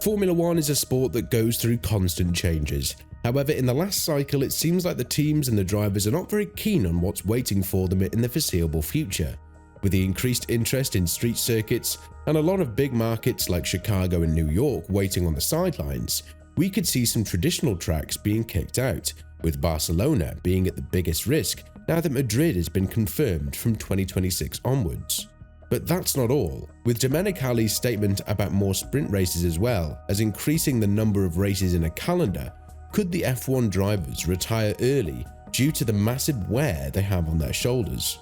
Formula One is a sport that goes through constant changes. However, in the last cycle, it seems like the teams and the drivers are not very keen on what's waiting for them in the foreseeable future. With the increased interest in street circuits and a lot of big markets like Chicago and New York waiting on the sidelines, we could see some traditional tracks being kicked out, with Barcelona being at the biggest risk now that Madrid has been confirmed from 2026 onwards. But that's not all. With Domenicali's statement about more sprint races as well as increasing the number of races in a calendar, could the F1 drivers retire early due to the massive wear they have on their shoulders?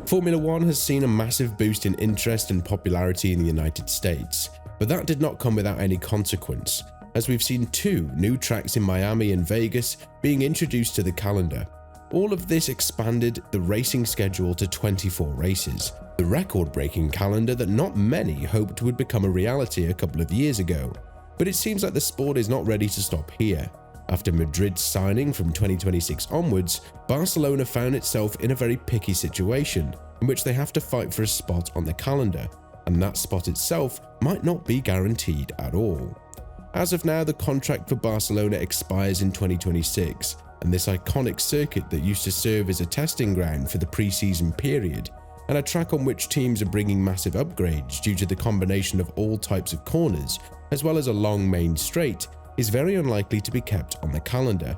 Formula One has seen a massive boost in interest and popularity in the United States, but that did not come without any consequence, as we've seen 2 new tracks in Miami and Vegas being introduced to the calendar. All of this expanded the racing schedule to 24 races, the record-breaking calendar that not many hoped would become a reality a couple of years ago. But it seems like the sport is not ready to stop here. After Madrid's signing from 2026 onwards, Barcelona found itself in a very picky situation in which they have to fight for a spot on the calendar, and that spot itself might not be guaranteed at all. As of now, the contract for Barcelona expires in 2026, and this iconic circuit that used to serve as a testing ground for the pre-season period, and a track on which teams are bringing massive upgrades due to the combination of all types of corners, as well as a long main straight, is very unlikely to be kept on the calendar.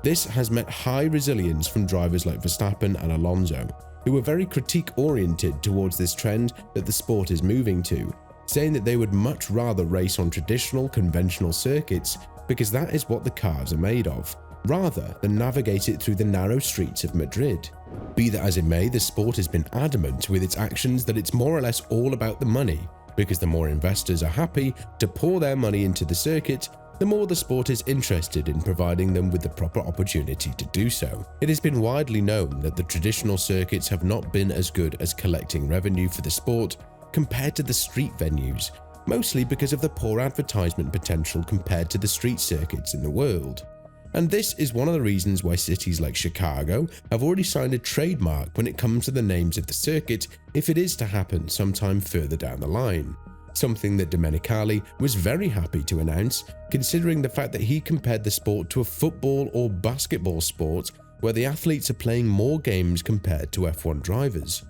This has met high resilience from drivers like Verstappen and Alonso, who were very critique-oriented towards this trend that the sport is moving to, saying that they would much rather race on traditional, conventional circuits because that is what the cars are made of, rather than navigate it through the narrow streets of Madrid. Be that as it may, the sport has been adamant with its actions that it's more or less all about the money, because the more investors are happy to pour their money into the circuit, the more the sport is interested in providing them with the proper opportunity to do so. It has been widely known that the traditional circuits have not been as good as collecting revenue for the sport compared to the street venues, mostly because of the poor advertisement potential compared to the street circuits in the world. And this is one of the reasons why cities like Chicago have already signed a trademark when it comes to the names of the circuit if it is to happen sometime further down the line. Something that Domenicali was very happy to announce, considering the fact that he compared the sport to a football or basketball sport where the athletes are playing more games compared to F1 drivers.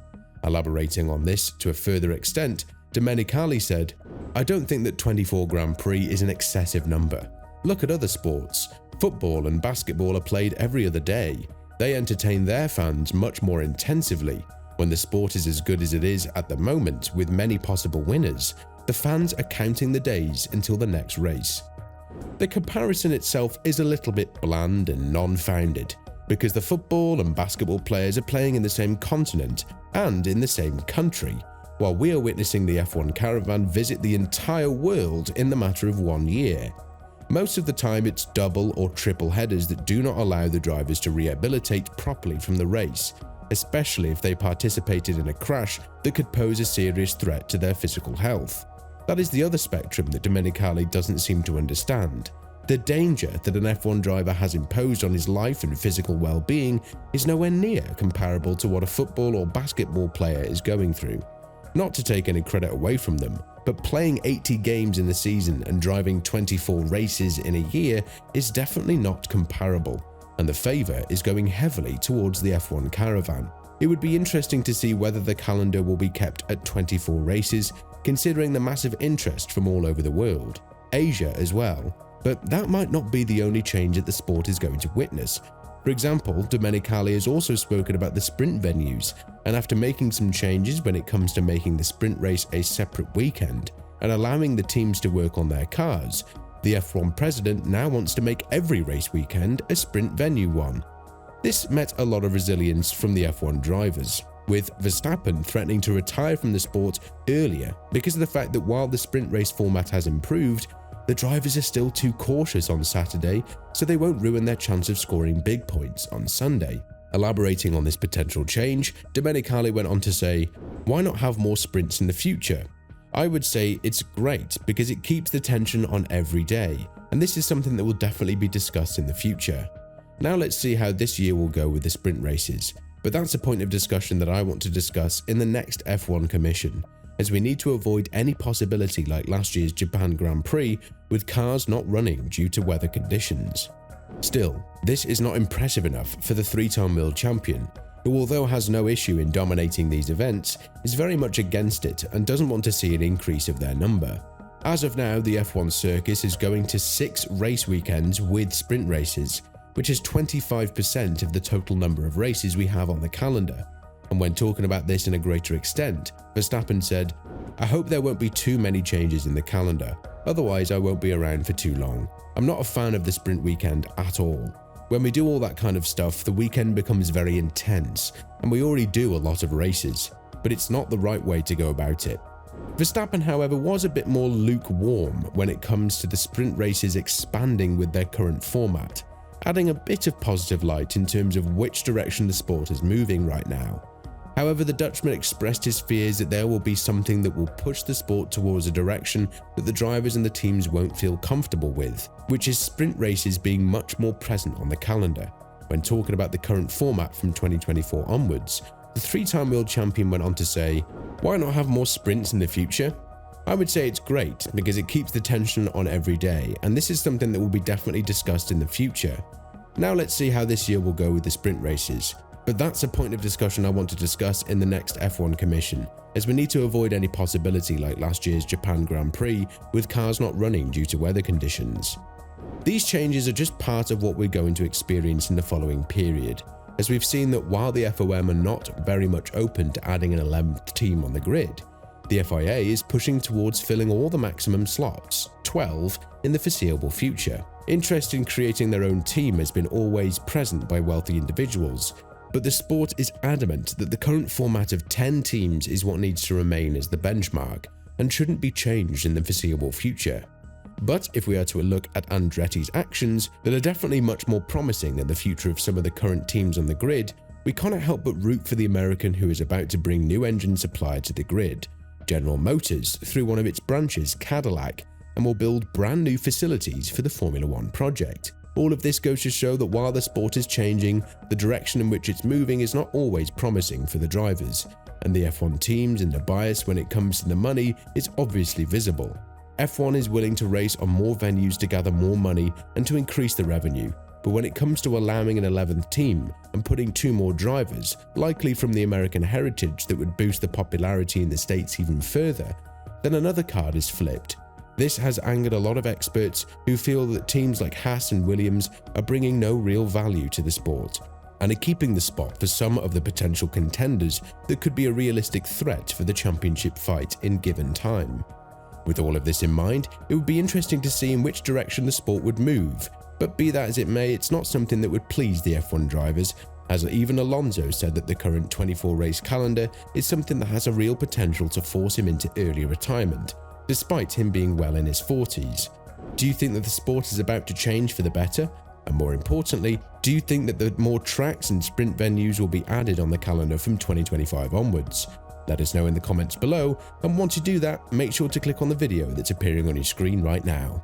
Elaborating on this to a further extent, Domenicali said, "I don't think that 24 Grand Prix is an excessive number. Look at other sports. Football and basketball are played every other day. They entertain their fans much more intensively. When the sport is as good as it is at the moment with many possible winners, the fans are counting the days until the next race." The comparison itself is a little bit bland and non-founded, because the football and basketball players are playing in the same continent and in the same country, while we are witnessing the F1 caravan visit the entire world in the matter of 1 year. Most of the time it's double or triple headers that do not allow the drivers to rehabilitate properly from the race, especially if they participated in a crash that could pose a serious threat to their physical health. That is the other spectrum that Domenicali doesn't seem to understand. The danger that an F1 driver has imposed on his life and physical well-being is nowhere near comparable to what a football or basketball player is going through. Not to take any credit away from them, but playing 80 games in the season and driving 24 races in a year is definitely not comparable, and the favour is going heavily towards the F1 caravan. It would be interesting to see whether the calendar will be kept at 24 races, considering the massive interest from all over the world, Asia as well, but that might not be the only change that the sport is going to witness. For example, Domenicali has also spoken about the sprint venues, and after making some changes when it comes to making the sprint race a separate weekend and allowing the teams to work on their cars, the F1 president now wants to make every race weekend a sprint venue one. This met a lot of resilience from the F1 drivers, with Verstappen threatening to retire from the sport earlier because of the fact that while the sprint race format has improved, the drivers are still too cautious on Saturday, so they won't ruin their chance of scoring big points on Sunday. Elaborating on this potential change, Domenicali went on to say, "Why not have more sprints in the future? I would say it's great because it keeps the tension on every day, and this is something that will definitely be discussed in the future. Now let's see how this year will go with the sprint races, but that's a point of discussion that I want to discuss in the next F1 commission. as we need to avoid any possibility like last year's Japan Grand Prix with cars not running due to weather conditions. Still, this is not impressive enough for the three-time world champion, who although has no issue in dominating these events, is very much against it and doesn't want to see an increase of their number. As of now, the F1 circus is going to 6 race weekends with sprint races, which is 25% of the total number of races we have on the calendar. And when talking about this in a greater extent, Verstappen said, "I hope there won't be too many changes in the calendar, otherwise I won't be around for too long. I'm not a fan of the sprint weekend at all. When we do all that kind of stuff, the weekend becomes very intense, and we already do a lot of races, but it's not the right way to go about it." Verstappen, however, was a bit more lukewarm when it comes to the sprint races expanding with their current format, adding a bit of positive light in terms of which direction the sport is moving right now. However, the Dutchman expressed his fears that there will be something that will push the sport towards a direction that the drivers and the teams won't feel comfortable with, which is sprint races being much more present on the calendar. When talking about the current format from 2024 onwards, the three-time world champion went on to say, "Why not have more sprints in the future? I would say it's great because it keeps the tension on every day, and this is something that will be definitely discussed in the future. Now let's see how this year will go with the sprint races. But that's a point of discussion I want to discuss in the next F1 Commission, as we need to avoid any possibility like last year's Japan Grand Prix with cars not running due to weather conditions." These changes are just part of what we're going to experience in the following period, as we've seen that while the FOM are not very much open to adding an 11th team on the grid, the FIA is pushing towards filling all the maximum slots, 12, in the foreseeable future. Interest in creating their own team has been always present by wealthy individuals, but the sport is adamant that the current format of 10 teams is what needs to remain as the benchmark and shouldn't be changed in the foreseeable future. But if we are to look at Andretti's actions that are definitely much more promising than the future of some of the current teams on the grid, we cannot help but root for the American who is about to bring new engine supply to the grid, General Motors, through one of its branches, Cadillac, and will build brand new facilities for the Formula One project. All of this goes to show that while the sport is changing, the direction in which it's moving is not always promising for the drivers, and the F1 teams and the bias when it comes to the money is obviously visible. F1 is willing to race on more venues to gather more money and to increase the revenue, but when it comes to allowing an 11th team and putting 2 more drivers, likely from the American heritage that would boost the popularity in the States even further, then another card is flipped. This has angered a lot of experts who feel that teams like Haas and Williams are bringing no real value to the sport, and are keeping the spot for some of the potential contenders that could be a realistic threat for the championship fight in given time. With all of this in mind, it would be interesting to see in which direction the sport would move, but be that as it may, it's not something that would please the F1 drivers, as even Alonso said that the current 24-race calendar is something that has a real potential to force him into early retirement, despite him being well in his 40s. Do you think that the sport is about to change for the better? And more importantly, do you think that the more tracks and sprint venues will be added on the calendar from 2025 onwards? Let us know in the comments below, and once you do that, make sure to click on the video that's appearing on your screen right now.